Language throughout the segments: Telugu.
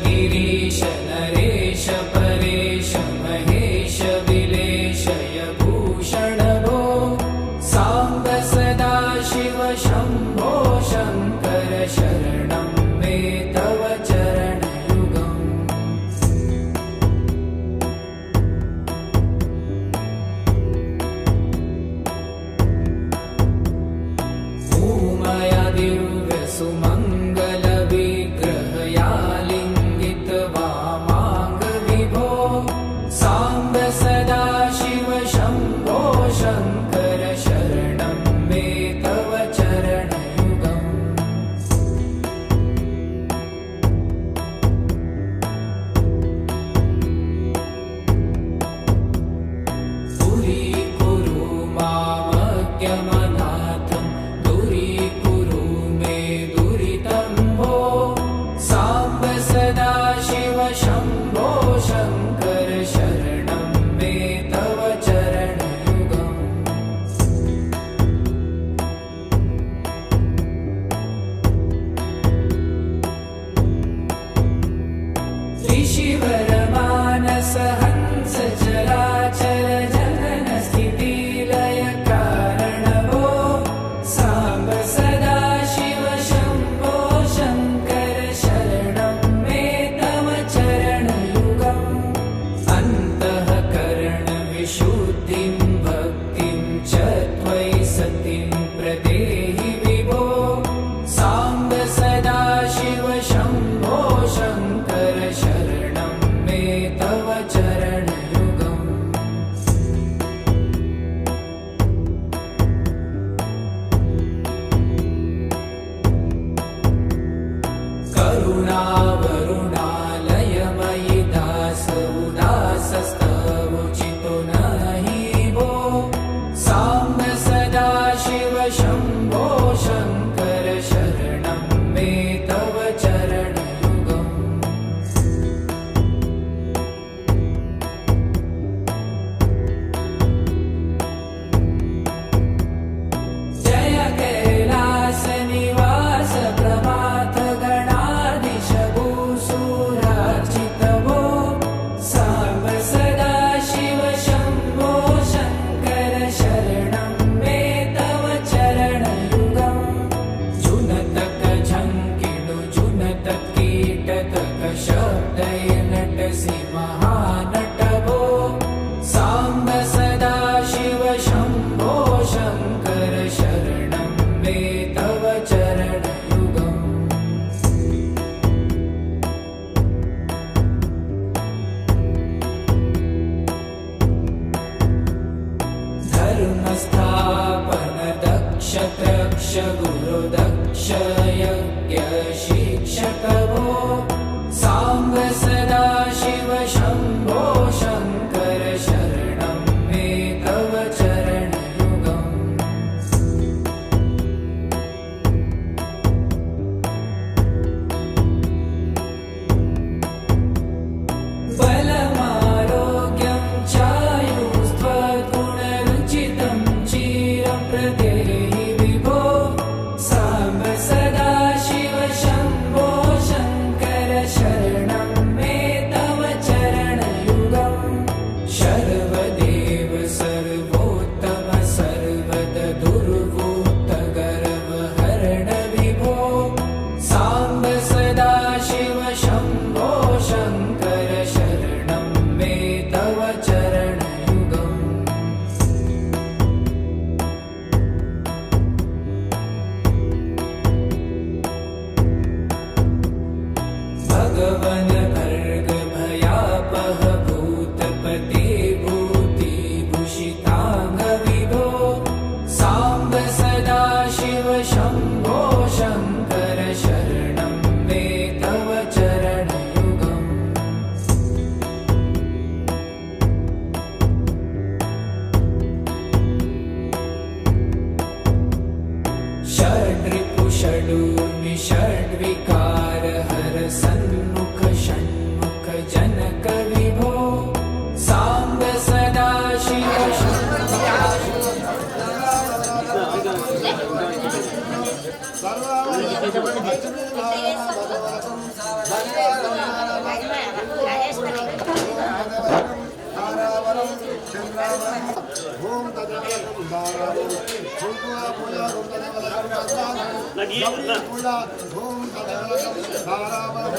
गिरीश नरेश परेश महेश विलेशय भूषण भो साम्ब सदा शिव शम्भो शङ्कर शरणं मे तव चरणयुगम् भूमया दिव्यसुमङ्गल विग्रहया लिङ्गित वामाङ्ग विभो साम्ब सदा शिव शम्भो शङ्कर शरणं मे तव चरणयुगम् दूरीकुरु मामज्ञमनाथं दूरीकुरु मे दुरितं भो साम्ब सदा शिव शम्भो शङ्कर शरणं मे तव चरणयुगम् ऋषिवरमानस हंस चराचर जगन स्थिति लय कारण भो साम्ब सदा शिव शम्भो शङ्कर शरणं मे तव चरणयुगम् अन्तःकरण विशुद्धिं भक्तिं च त्वयि सतिं प्रदेहि विभो साम्ब सदा शिव शम्भो शङ्कर शरणं मे तव चरणयुगम् करुणावरुणालयमयि दास उदासस्तवोचितो नहि भो साम्ब सदा शिव शम्भो शङ्कर शरणं मे तव चरणयुगम् जय कैलास निवास प्रभात गणाधीश भूसुरार्चित भो साम्ब सदा शिव शम्भो शङ्कर शरणं मे तव चरणयुगम् जुनतक झङ्किणु जुनतक कीटतक शब्दय नटसि महानट भो साम्ब सदा शिव शम्भो शङ्कर शरणं मे तव चरणयुगम् धर्मस्थापन दक्ष त्रक्ष गुरु दक्ष यज्ञ शिक्षक भो साम्ब सदा शिव शम्भो शङ्कर शरणं मे तव चरणयुगम् बलमारोग्यं चायुस्त्वगुणरुचितं चिरं प्रदेहि विभो साम्ब सदा शिव शम्भो शङ्कर शरणं मे तव चरणयुगम् शर्वदेव सर्वोत्तम सर्वद दुर्वूत गर्वहरण विभो साम्ब सदा शिव शम्भो शङ्कर शरणं मे तव चरणयुगम् भगवन् भर्ग भयापह भूतपते भूतिभूषिताङ्ग विभो साम्ब सदा शिव शम्भो शङ्कर शरणं मे तव चरणयुगम् षड्रिपु षडूर्मि षड्विकार हर सन्मुख षण्मुख जनक विभो साम्ब सदा शिव शम्भो ఓం తదేవతం దారావో కుంకుమ పూజ ఓం తదేవతం గౌరీ పూజ ఓం తదేవతం దారావో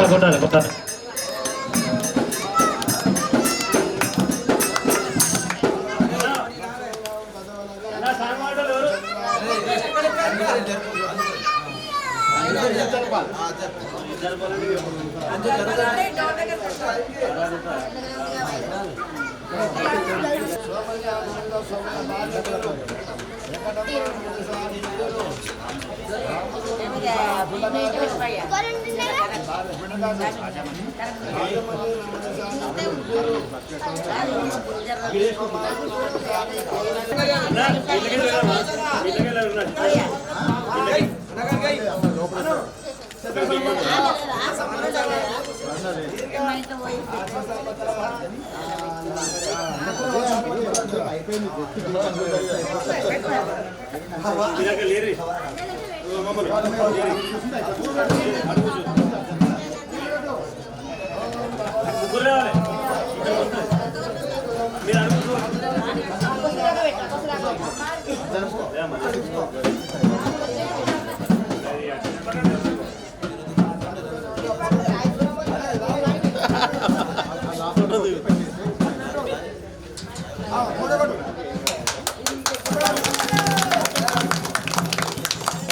కొట్టాలి కొట్టాలి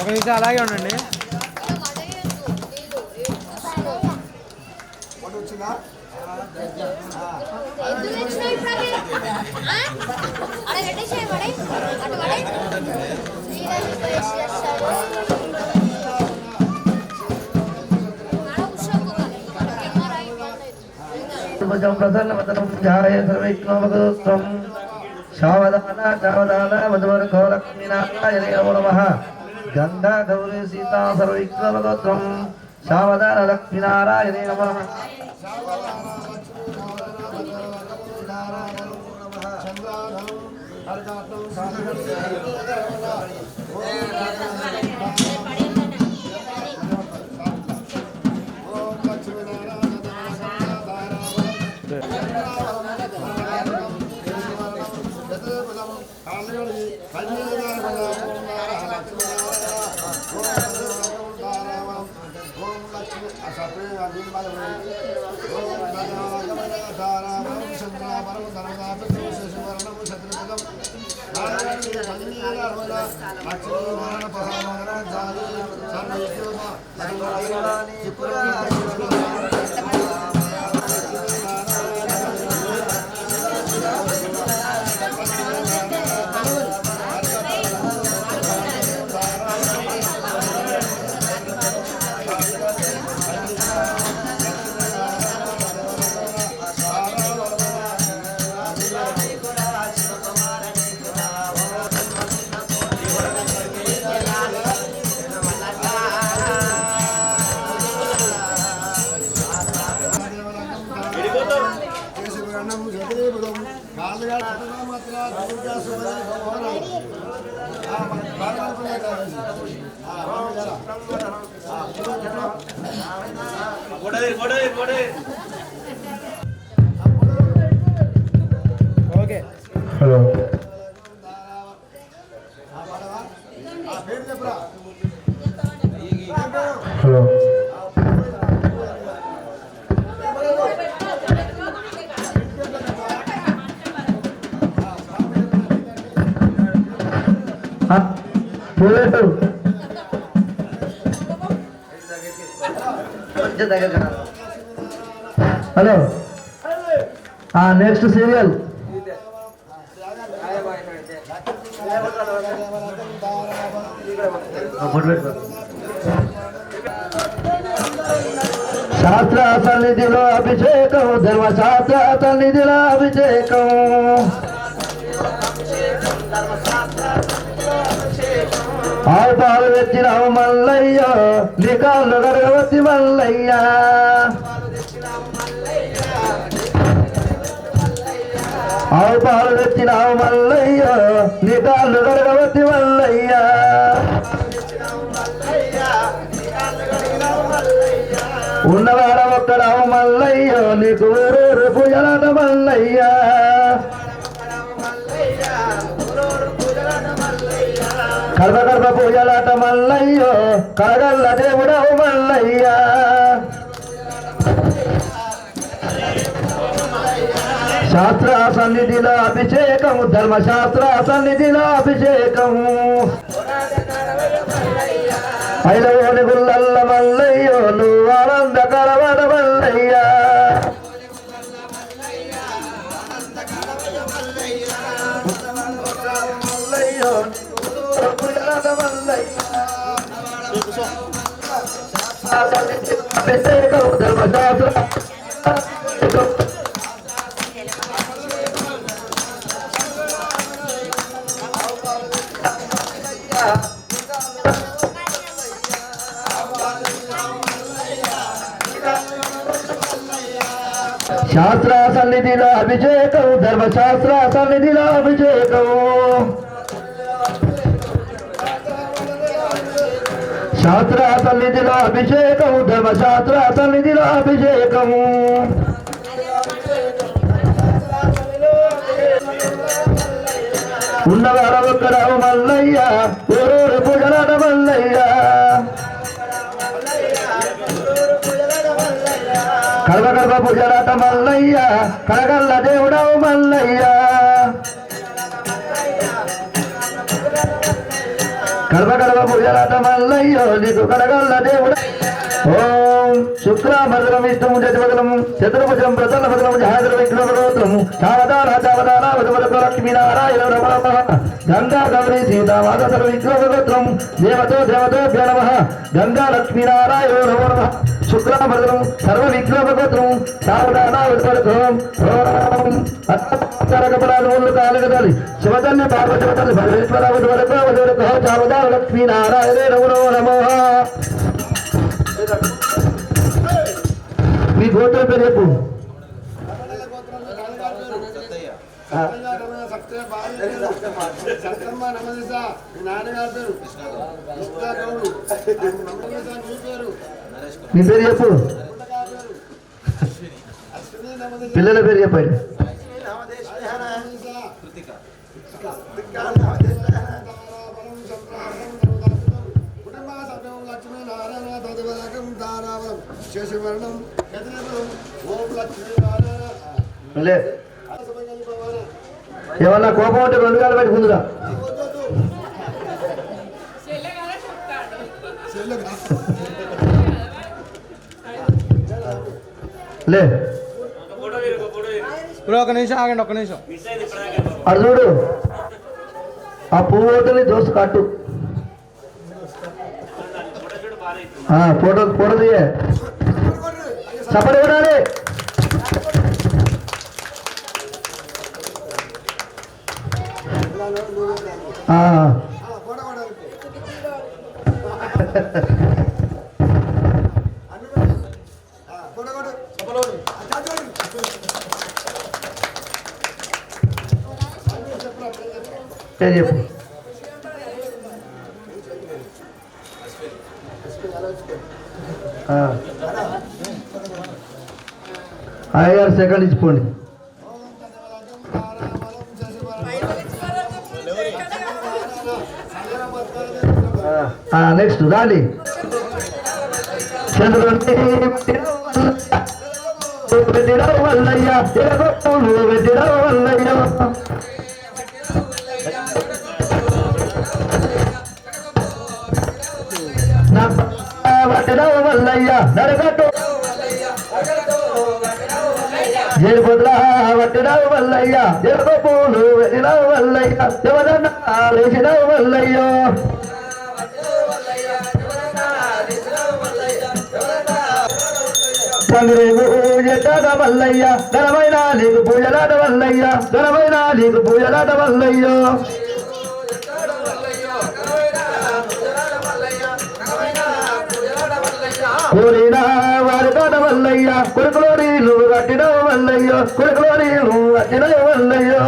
ఒక నిమిషం అలాగే ఉండండి. ప్రసన్నవదనం ధ్యాయ సర్వైక్నోమగోత్రం శావదాన చావదాన మధువర్గో లక్ష్మీనారాయణే నమో నమః గంగా గౌరీ సీతా సర్వైక్నోమగోత్రం శావదాన లక్ష్మీనారాయణే నమో నమః okay. Hello hello hello next serial శాస్త్ర సన్నిధిలో అభిషేకం ధర్మశాస్త్ర సన్నిధిలో అభిషేకం ఆవు పాలు తెచ్చినావు మల్లయ్య నీ కాళ్ళు గడగవతి మల్లయ్య ఆవు పాలు తెచ్చినావు మల్లయ్య నీ కాళ్ళు గడగవతి మల్లయ్య ఉన్నవాడ ఒక్కడావు మల్లయ్య నీకు ఊరూరు పూజలాట మల్లయ్య కడప కడప పూజలాట మల్లయ్యో కడగల్ల దేవుడవు మల్లయ్య శాస్త్ర సన్నిధిలో అభిషేకము ధర్మశాస్త్ర సన్నిధిలో అభిషేకము ఐదవోని గుల్లల్ల మల్లయ్యో నువ్వు ఆనంద కలవడ మల్లయ్య మల్లయ్యో శాస్త్ర సన్నిధిలో అభిషేకం ధర్మశాస్త్ర సన్నిధిలో అభిషేకం శాస్త్ర సన్నిధిలో అభిషేకం ధర్మశాస్త్ర సన్నిధిలో అభిషేకము ఉన్నవాడ ఒక్కరావు మల్లయ్య ఊరూరు పూజలాడ మల్లయ్య కడవ కడవ పూజలాట మల్లయ్య కడగల్ల దేవుడవు మల్లయ్య కడవ కడవ పూజలాట మల్లయ్యో నీకు కడగల్ల దేవుడ ఓం శుక్లాభద్రం విష్ణుము జగవదలము చతుర్భుజం ప్రసన్నభద్రము జహాద్ర విఘ్నవరోత్రము చావదాన చావదాన వధువరకు లక్ష్మీనారాయణ నమః గంగా గౌరీ సీతామాత సర్వ విఘ్నవరోత్రము దేవతో దేవతోభ్యో నమః గంగా లక్ష్మీనారాయణ నమో నమః శుక్లాభద్రం సర్వ విఘ్నవరోత్రము చావదాన వధువరకు ఓం అత్తరకపరాలు ఒళ్ళు కాలుగదలి శివతల్లి పార్వతీ భద్రేశ్వర వధువరకు వధువరకు చావదాన లక్ష్మీనారాయణ నమో నమః మీ గోత్రం పేరు చెప్పు మీ పేరు చెప్పు పిల్లల పేరు చెప్పండి శశివర్ణం ఏమన్నా కోపం ఉంటే రెండు కాలు పెట్టుకుందిరా లే ఒక నిమిషం ఆగండి, ఒక్క నిమిషం. అది చూడు ఆ పువ్వుని దోస్తు కట్టు ఫోటో ఫోటో తీయే చప్పటి కొడాలి చెప్పు అయ్యారు సెకండ్ ఇచ్చిపోండి నెక్స్ట్ రాలి చంద్రుడు పెట్టిరావు వల్లయ్య పెట్టిరావు వల్లయ్య వట్టిరావు వల్లయ్య నడగట్టు జయపుత్ర వట్టిరావు వల్లయ్య జయపూలు వెళ్ళిరావు వల్లయ్య ఎవరన్నా లేచిరావు వల్లయ్యో పూజలాట వల్లయ్య ఘనమైన నీకు పూజలాట వల్లయ్య ఘనమైన నీకు పూజలాట వల్లయ్యో కోరిన వారి తోట వల్లయ్య కొడుకులో నీళ్ళు కట్టిన వల్లయ్యో కొడుకులో నీళ్ళు కట్టిన వల్లయ్యో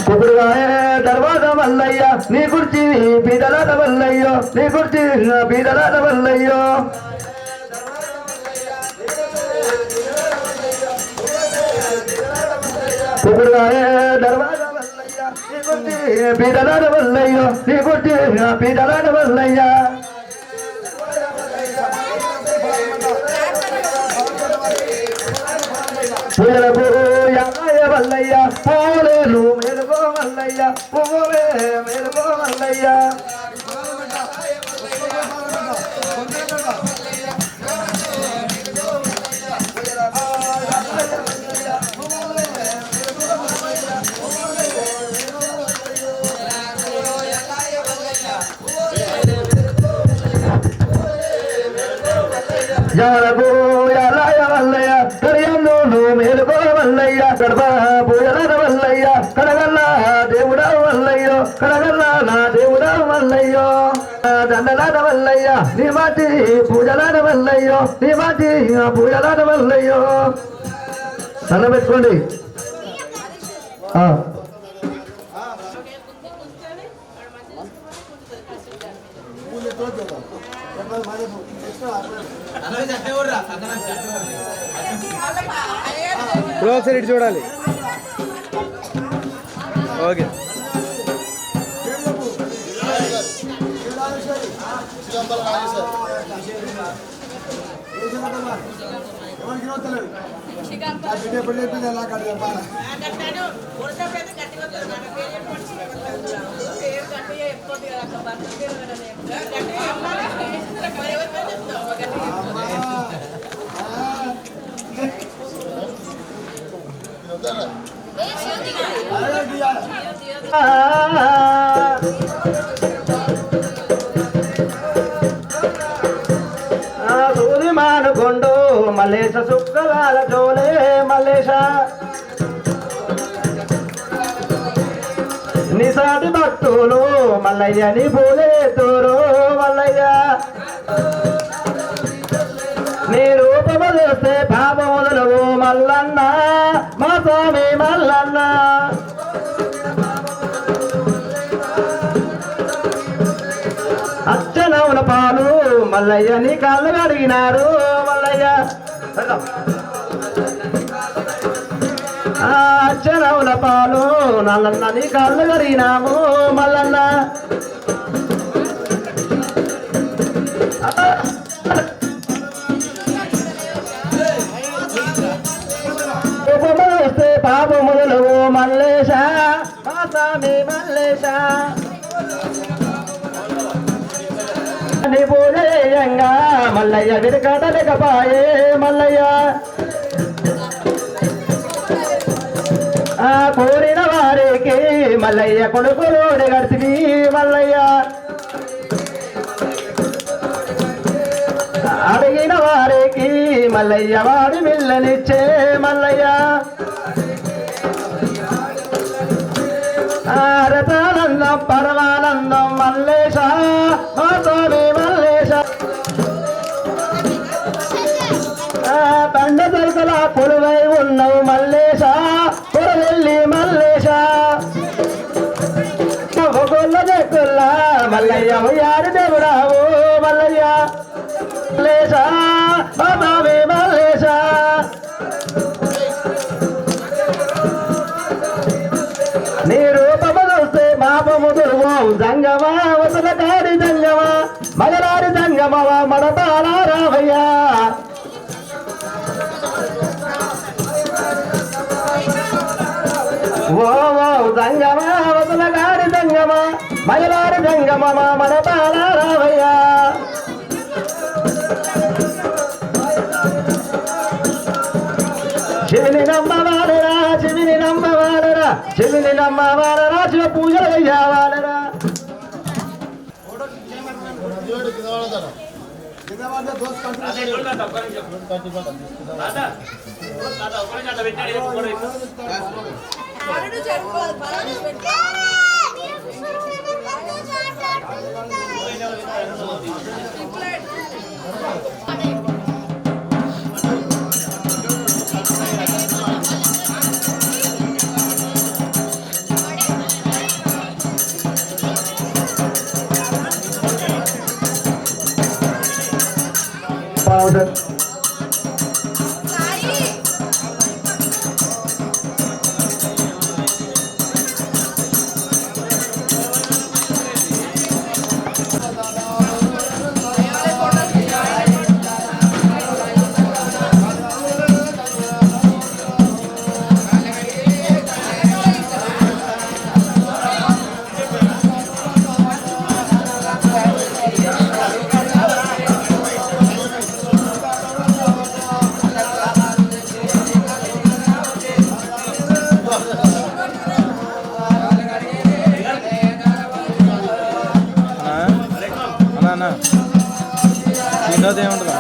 కుదురుగాయ దర్వాజ వల్లయ్య నీ కుర్చీ బీదలాట వల్లయ్యో నీ కుర్చీ బీదలాట వల్లయ్యో కుదురుగాయ దర్వాజ వల్లయ్య నీ కుర్చీ బీదలాట వల్లయ్యో నీ కుర్చీ బీదలాట వల్లయ్య పూజలకు యాయ వల్లయ్య పూలేలు మేలుకో వల్లయ్య పువ్వులే మేలుకో వల్లయ్య జవరకు ఎలాయ వల్లయ్య కడియంలో మేలుకో వల్లయ్య గడప పూజల వల్లయ్య కడగల్లా దేవుడా వల్లయ్యో కడగల్లా నా దేవుడా వల్లయ్యో దండలాట వల్లయ్య నీ మాటి పూజలాట వల్లయ్యో నీ మాటి పూజలాట వల్లయ్యో దండ పెట్టుకోండి ఇప్పుడు ఒకసారి ఇటు చూడాలి. ఓకే ఎప్పుడు చెప్పింది ఎలా కట్టాను సూది మానుకొండు మల్లేశ సుక్కలాల చోలే మల్లేశ నిసాటి భక్తులు మల్లయ్య నీ పూలే తూరు మల్లయ్య నీ రూపము చూస్తే పాపములు మల్లన్న మా స్వామి మల్లన్న అచ్చనవుల పాలు మల్లయ్య నీ కాళ్ళు అడిగినారు మల్లయ్య అచ్చనవుల పాలు నల్లన్న నీ కాళ్ళు అడిగినాము మల్లన్న వస్తే పాప మొదలు మల్లేశ మా స్వామి మల్లేశ నీ పూజయంగా మల్లయ్య విరకటలేకపాయే మల్లయ్య కోరిన వారికి మల్లయ్య కొడుకులు గడిచి మల్లయ్య అడిగిన వారికి మల్లయ్య వాడి మిల్లనిచ్చే మల్లయ్య రతానందం పరమానందం మల్లేశ మా స్వామి మల్లేశ పండ తరతల కొలువై ఉన్నావు మల్లేశ కొరవెల్లి మల్లేశ కొల్ల చెక్కుల్ల మల్లయ్య ఉయ్యారి దేవుడావు మల్లయ్య మల్లేశ మా స్వామి మల్లేశ నీ రూపము చూస్తే మాపము దుర్గో జంగమా వసల కాడి జంగమా మగరాడి జంగమవా మడపాల రావయ్యా ఓ జంగమా వసల కాడి జంగమా మగరాడి జంగమవా మడపాల రావయ్యా శివుని నమ్మవాలరా శివుని నమ్మవాలరా శివుని నమ్మవాలరా శివ పూజలు చెయ్యవాలరా దీనిలో ఏముంటుందా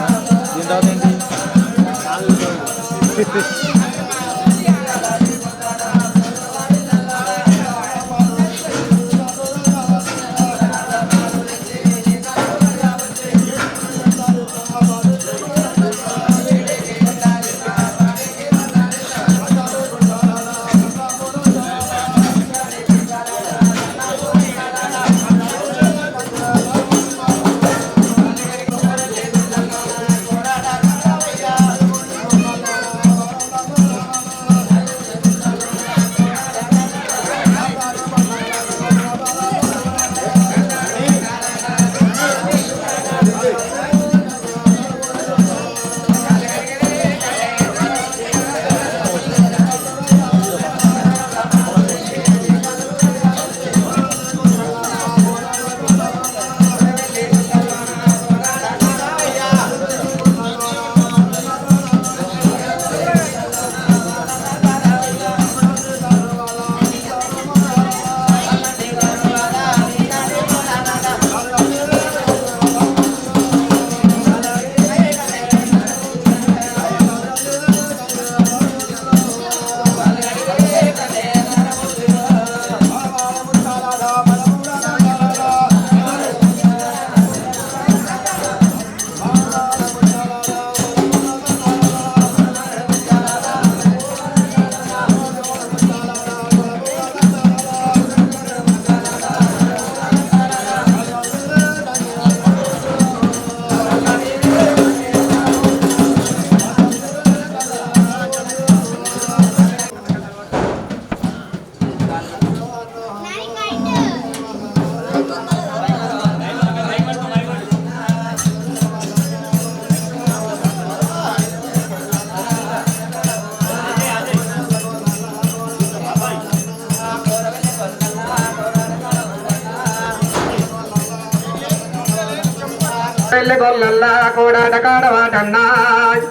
గొల్లల్లా కోడాట కాడవాటన్నాయ్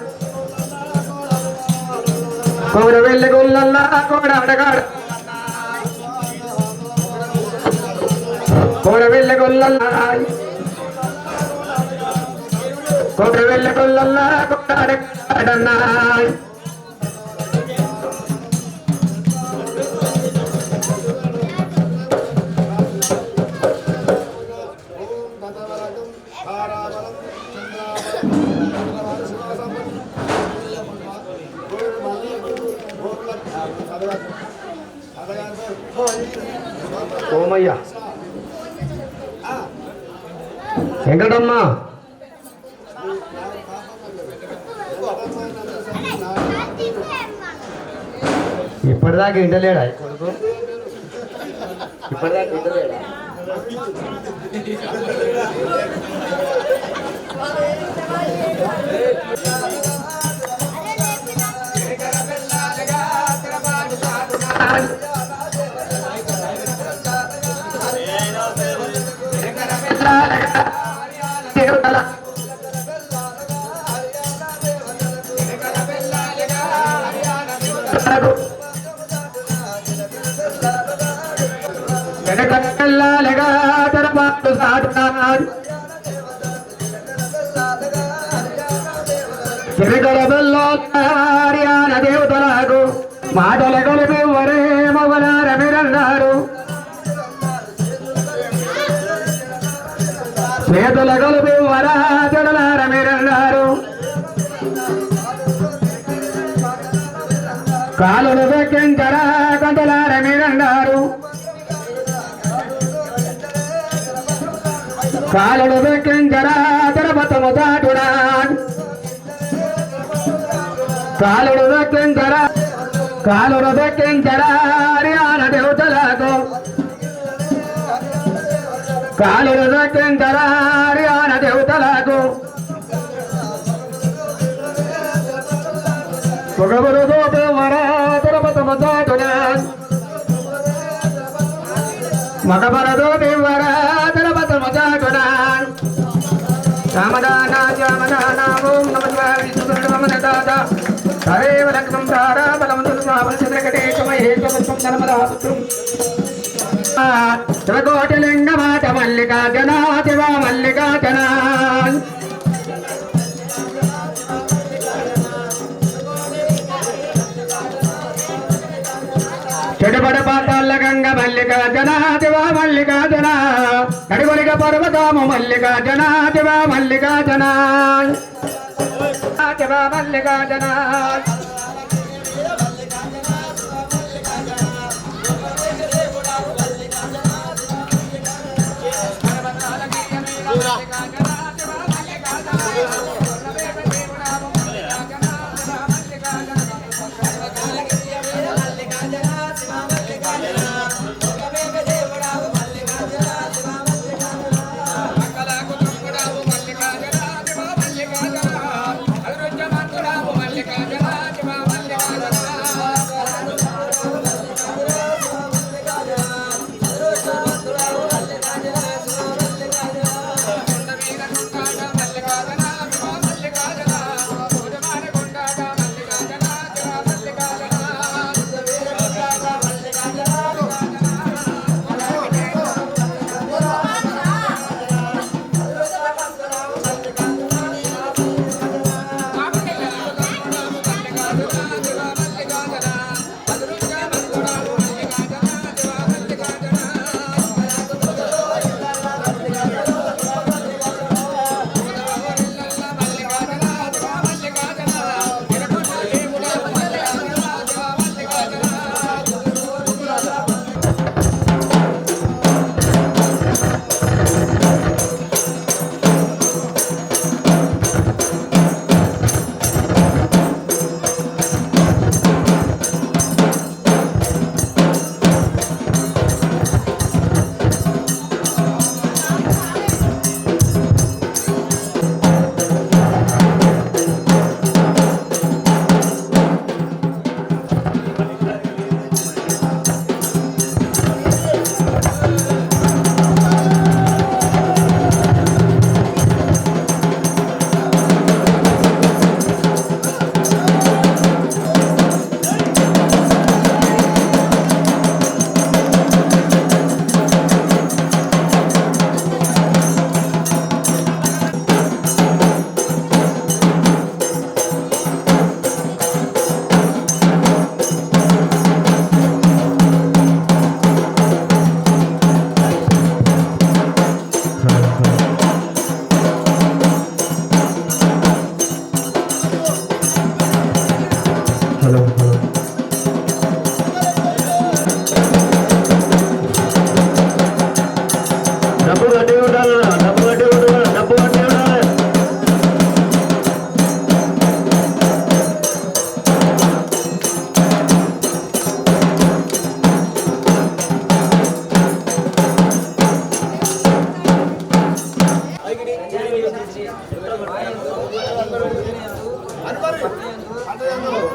కోడ వెళ్ళి గొల్లల్లా కోడాట కాడ కోడ వెళ్ళి గొల్లల్లాయ్ కోడ వెళ్ళి గొల్లల్లా కోడాట కాడన్నాయ్ ఓమయ్య వెంకటమ్మ ఇప్పటిదాకా ఇంటలేడా కొడుకు ఇప్పటిదాకా ఇంటలేడా వెనకల్లాలగా తరపాటు సాటున్నారు తిరగడబెల్లోర్యాన దేవతలకు మాటల కలిపి వరే మగనారమిరన్నారు చేతుల కలిపి వరాజడలారమిరన్నారు కాలులు వెక్కించరా కంటలారమిరన్నారు కాలులు వెక్కించరా తిరుపతము దాటుడా కాలుడు వెక్కించరా కాలుడు వెక్కించరా హరియాణ దేవతలకు కాలుడు వెక్కించరా హరియాణ దేవతలకు పొగబులు దోపు వరా తిరుపతము దాటుడా మగబరదో వరా తిరుపతము దాటుడా రామదాన జామదాన ఓం నమః విష్ణుర్నమదాద హరేవ లక్ష్మం ధారా బలవంతులు స్వామశ్రకటేశమహేశ్వరం ధర్మదాపుత్రం త్రికోటిలింగ మాత మల్లికార్జున శివ మల్లికార్జున చెడుపడ పాతాళ్ళ గంగ మల్లికార్జున శివ మల్లికార్జున కడుగొలిగ పర్వతము మల్లికార్జున శివ మల్లికార్జున శివ మల్లికార్జున డబ్బు కట్టి ఉండాలి డబ్బు కట్టి ఉండాలి డబ్బు కట్టి ఉండాలి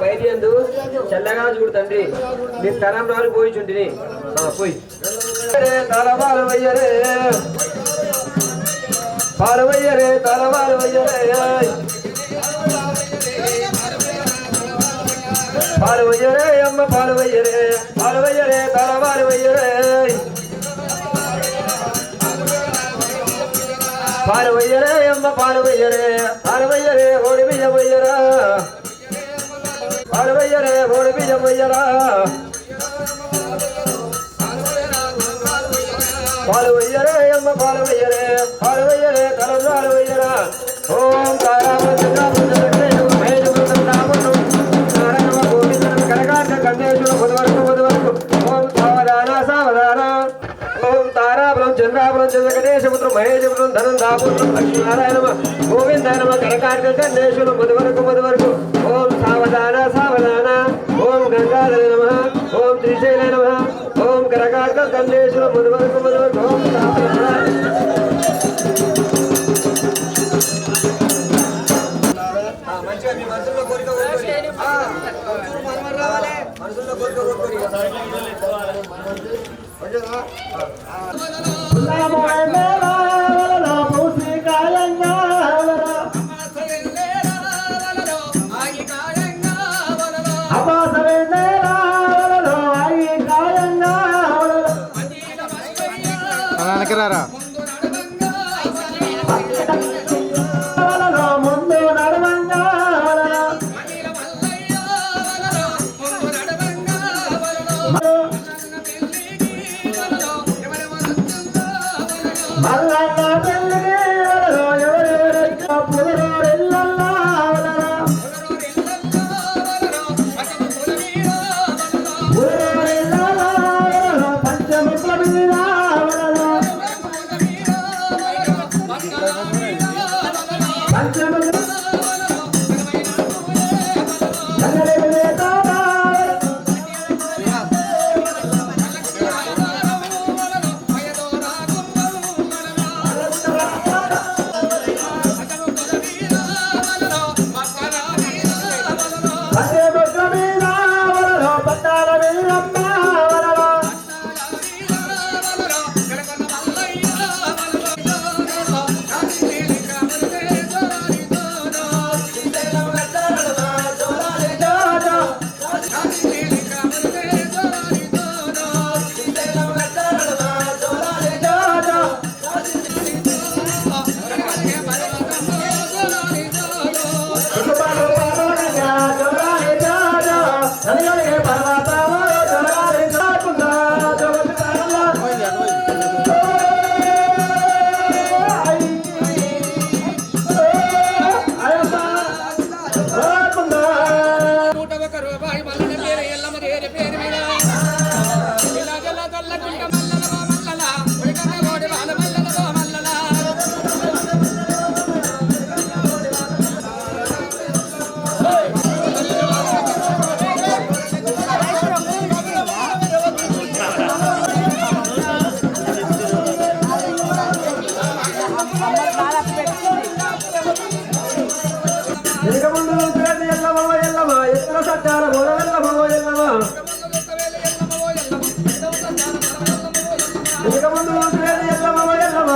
బయట ఎందు చల్లగా చూడు తండ్రి నీ తరం రాలు పోయిచుంటిని పోయి తలవారు వయ్యరే పాలు వయ్యరే తలవారు వయ్యరే పాలు వయ్యరే అమ్మ పాలు వయ్యరే తలవారు వయ్యరే పాలు వయ్యరే అమ్మ పాలు వయ్యరే ఓడి బియ్య వయ్యరా పాలు వయ్యరే ఓడి బియ్య వయ్యరా పాలు వయ్యరే అమ్మ పాలు వయ్యరే తలవారు వయ్యరా ఓం ఓం సావధాన ఓం తారాబలం చంద్రాబలం చంద్రగణేశపుత్రం మహేశపుత్రం ధనం దాపుత్రం లక్ష్మీనారాయణ గోవిందాయ నమ కరకార్క గణేశులు మధువరకు ఓం సావధాన ఓం గంగాధర నమ ఓం శ్రీశైల నమ ఓం కరకార్క గణేశులు మధువరకు ఓం మంచిగా మీ మనసులో కోరిక మనసులో కోరిక వెనకరారా ముందు నడవంగా వెనుక ముందు చూసినట్టు ఎల్లమ్మ ఎల్లమ్మ ఎత్తుల సత్యాల మూల ఎల్లమ్మ ఎల్లమ్మ వెనుక ముందు చూసినట్టు ఎల్లమ్మ ఎల్లమ్మ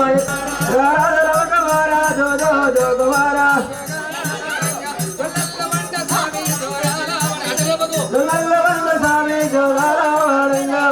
రవ కుమారా జో జో జో కుమారా స్వామి జోగారా వాడంగా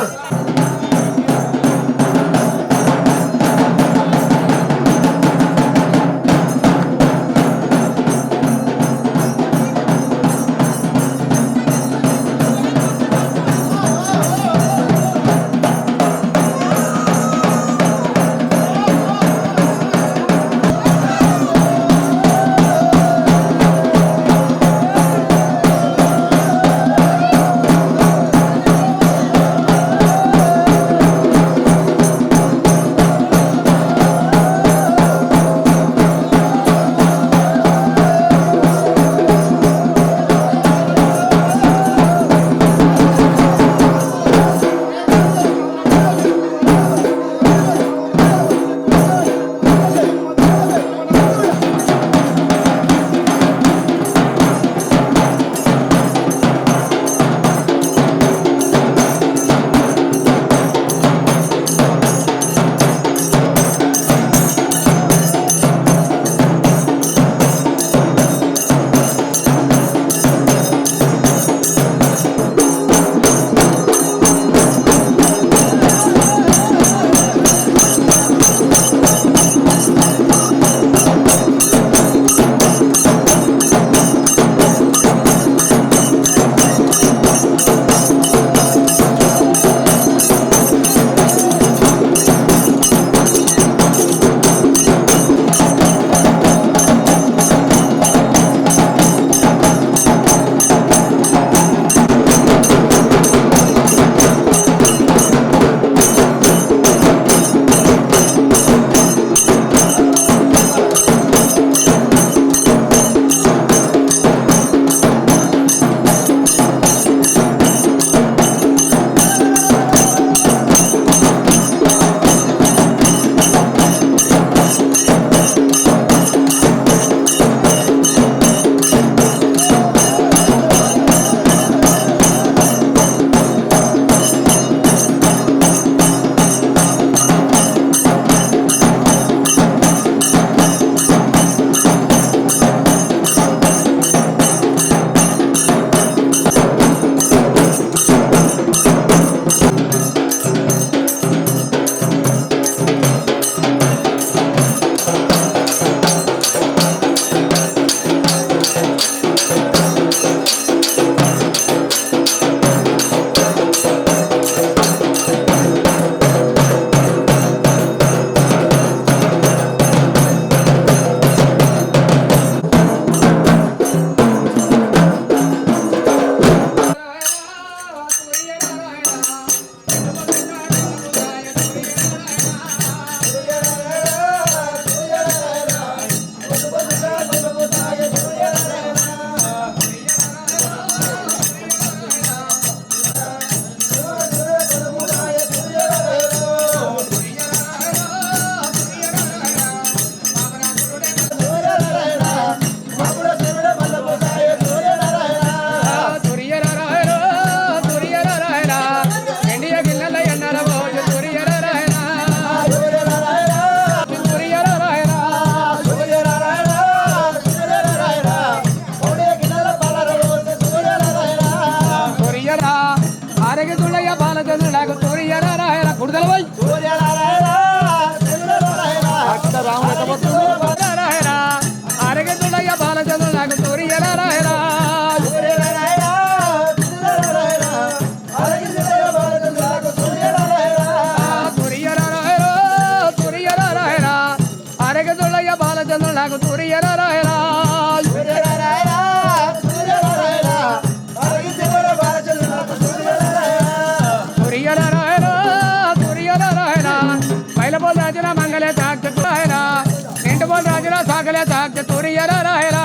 बोल राजरा सागले ताक तुरियरा रायरा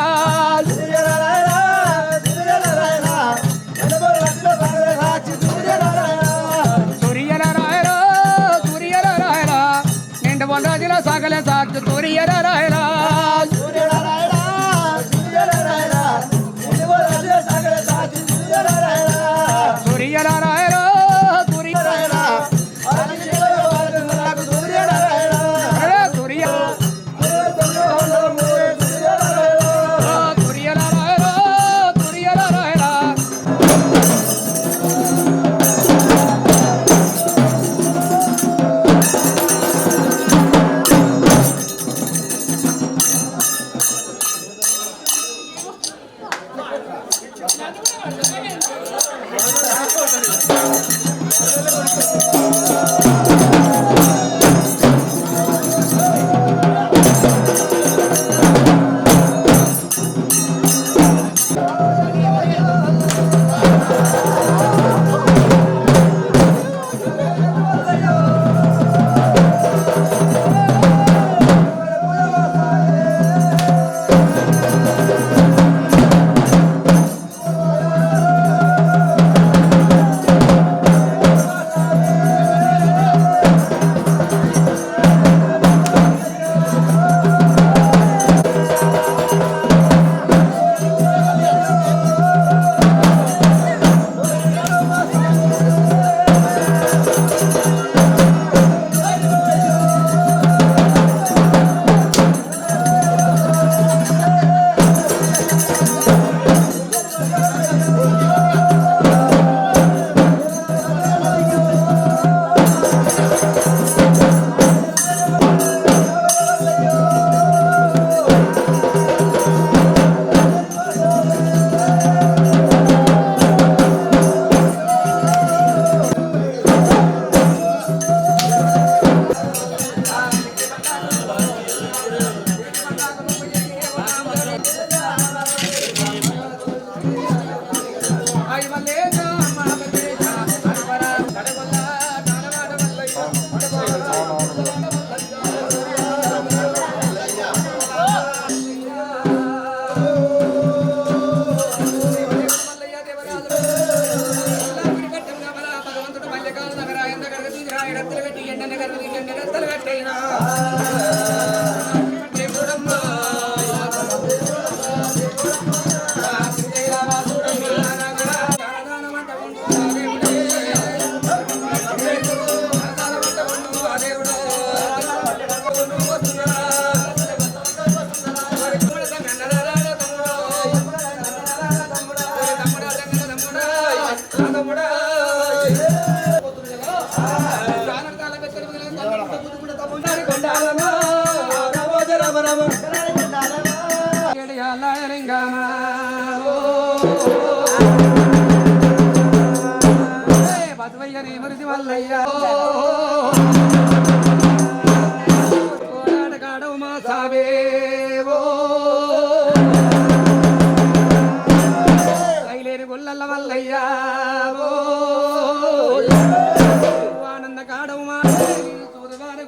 ఆనంద కాడవు మా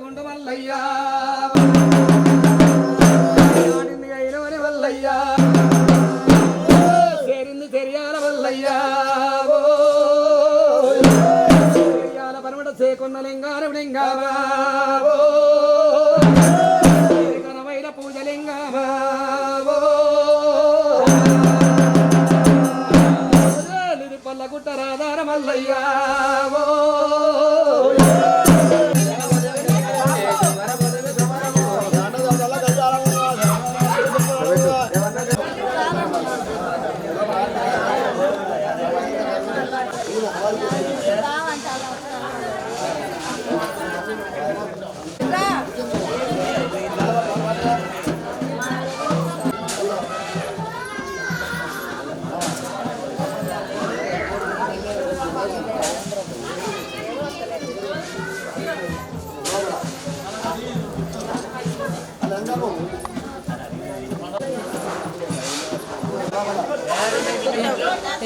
గుండు మల్లయ్యా వల్లయ్యా చేరింది చెరియాల వల్లయ్యా చెరియాల పరమట చేకొన్న లింగాన లింగామా కనవైన పూజ లింగామా పల్ల గుట్ట రాధార మల్లయ్యా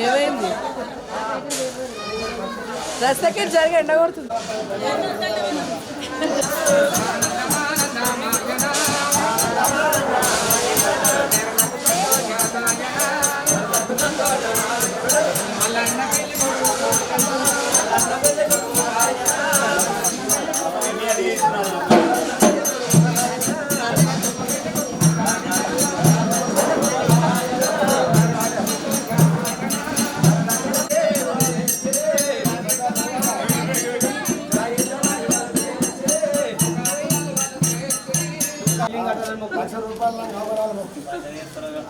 ఏమైంది రస్తకి జరిగి ఎండ కొడుతుంది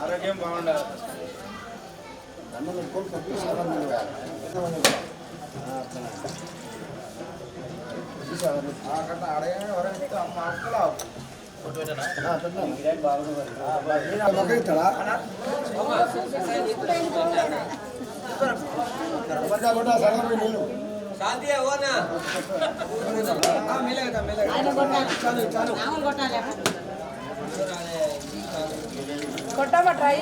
ఆరోగ్యం బాగుండాలి కొట్ట సగం నీళ్ళు కొట్టామా ట్రై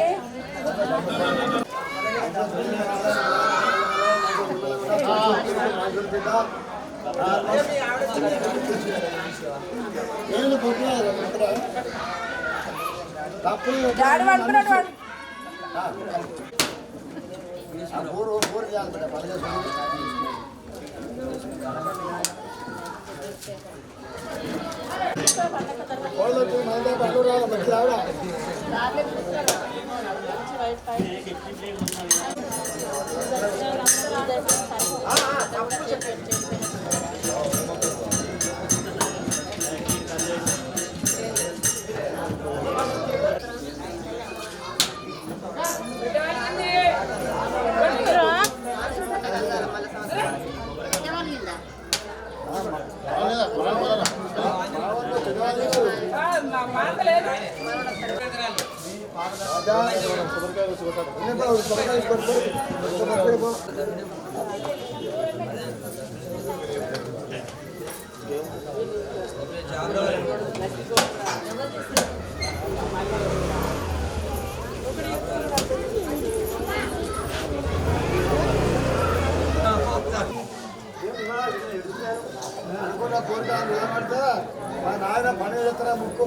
నీళ్ళు కొట్టినారు తప్పులు డాడీ పడుకున్నాడు వాడు ఊరు ఊరు చేయాలి బిడ్డ పనిచేసి కోళ్ళు వచ్చి మందే పట్టు రావాలి మంచి రావడా అనుకున్న కోరికలు ఏమంటే మా నాయన పని చేస్తారా ముక్కు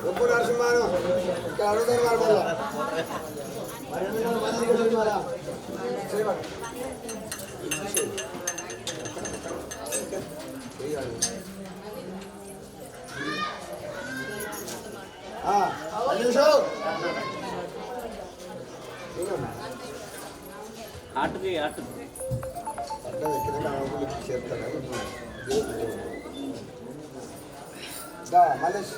ఉప్పు నరసింహాను ఇక్కడ అడుగుతారు వాళ్ళ ఆటుది ఆటు మలేష్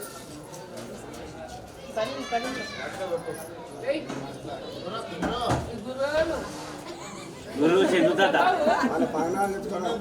గురువు చెందుతా మన పన్నాలు తెచ్చుకున్నాం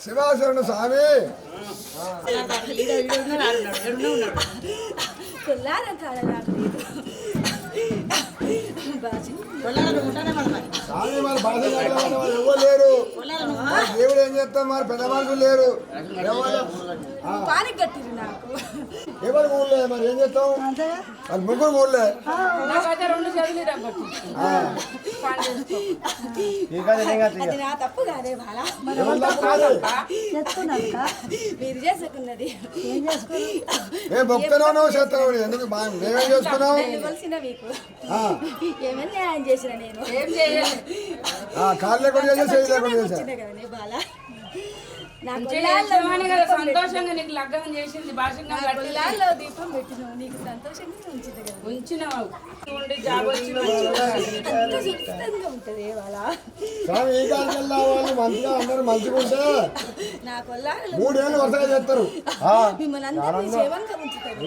శివాశరణ స్వామి స్వామి మరి బాధ ఎవరు లేరు దేవుడు ఏం చేస్తాం మరి పెద్ద మనుషులు లేరు ఎవరు ఊళ్ళే మరి ఏం చేస్తాం అది ముగ్గురు ఊళ్ళే ఏ భక్తులు చేస్తావు ఎందుకు మేమేం చేసుకున్నాం కాళ్ళు లేకుండా చేసి చేయలేకుండా చేశారు సంతోషంగా నీకు లగ్గం చేసింది భాషంగా దీపం పెట్టినావు నీకు సంతోషంగా ఉంచినావు జాబ్ ఉంటది స్వామి ఈ కాలంలో వాళ్ళు మంచిగా అందరూ మంచిగా ఉంటే నా 3 ఏళ్ళు వరుసగా చేస్తారు మిమ్మల్ని అందరూ సేవంగా ఉంచుతారు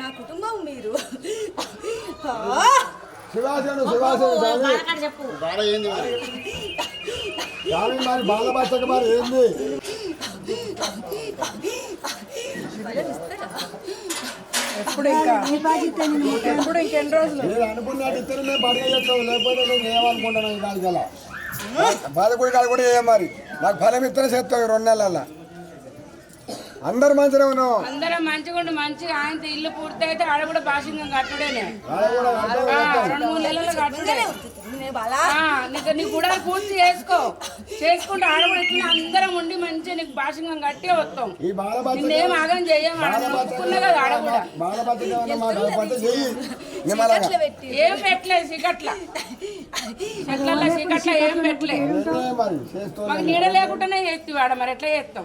నా కుటుంబం మీరు శివాసను బాల ఏంది స్వామి మరి బాల భాషకు మరి ఏంది ఎప్పుడు ఇంకెన్ని రోజులు మీరు అనుకున్నట్టు ఇద్దరు మేము పండుగ చేస్తాం లేకపోతే నేను ఏమనుకుంటున్నాను ఈ కాడికల్లా బాధ కాదు కూడా ఏ మరి నాకు ఫలం ఇద్దరు చేస్తాం 2 నెలల అందరు మంచిగా ఉన్నాం అందరం మంచిగా ఉండి మంచిగా ఆయన ఇల్లు పూర్తి అయితే ఆడ కూడా భాషంగా కట్టుడేనే 2-3 నెలలు కట్టుడే నీకు కూడా పూర్తి చేసుకుంటే ఆడ కూడా ఇట్లా అందరం ఉండి మంచిగా నీకు భాషంగా కట్టే వస్తాం నిన్నేం ఆగం చెయ్యం ఒప్పుకున్నా కదా ఆడ కూడా ఏం పెట్టలేదు సిగట్ల ఏం పెట్టలేదు మాకు నీడ లేకుండానే చేస్తావు ఆడ మరి ఎట్లా చేస్తాం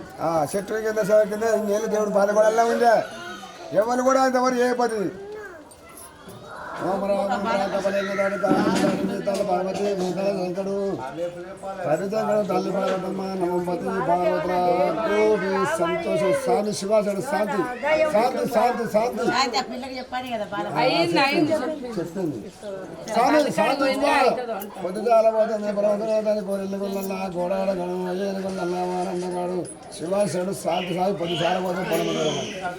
చెట్టు కింద నీళ్ళు దేవుడు బాధపడాలా ఉండే ఎవరు కూడా అంతవరకు చేయబోతుంది పార్వతి వెంకడు తల్లి పార్వతమ్మ నమంపతి పార్వతి సంతోషం శాంతి శివాసన శాంతి శాంతి శాంతి శాంతి చెప్పింది పొద్దుగాల పోతుంది పర్వతని కోరిల్లు కొల్లల్లా గోడాడ అయ్యేది కొల్లల్లా వారందగాడు శివాసనుడు శాంతి సాగి పొద్దుసార పోతే పొలం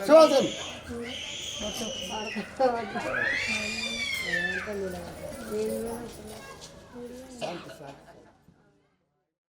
శివాసన్ శాంతి శాంతి